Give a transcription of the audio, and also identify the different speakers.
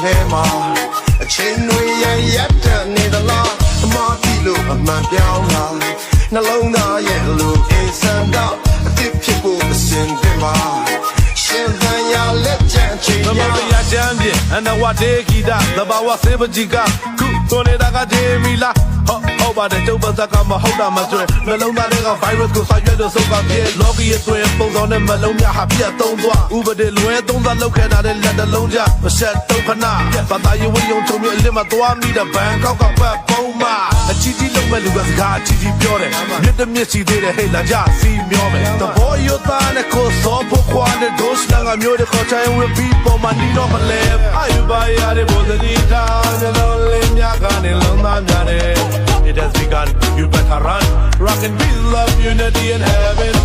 Speaker 1: lema a chain we yet neither law a marky look a man down na long na yet look is and out a deep people the sin bima shin dan ya let jan chin
Speaker 2: ya champion and what they kita the bawa sebajika ku tole daga jemilaဟုတ်ပါတယ်ကျုပ်ပါစကမဟုတ်တာမဆွဲနှလုံးသားတွေက virus ကိုဆက်ရွက်လို့စုပ်ကပြေလောကီရဲ့တွင်ပုံဆောင်တဲ့မလုံးများဟာပြတ်သုံးသွားဥပဒေလွဲသုံးသွားလောက်ခဲ့တာတဲ့လက်တလုံးကြမဆက်တော့ခဏဘာသာရေးဝင်ယုံချုံမြအလစ်မသွားမိတဲ့ဘန်ကောက်ကပတ်ပုံးမအချီတီလုံးမဲ့လူကစကားအချီတီပြောတယ်မြစ်တမြစ်စီသေးတဲ့ဟဲ့လာကြစီမျောမယ်တဘောယတာနဲ့ကိုစောဖို့ခွာတဲ့ဒိုးစနာကမျိုးတဲ့ခေါ်ချိုင်းဝပီပေါ်မှာနီတော့မလဲအာယူပါရတဲ့ဘောဒနီတာမျိုးလေးများကနေလုံးသားများတယ်It has begun, you better run. Rock and peace, love, unity, and heaven.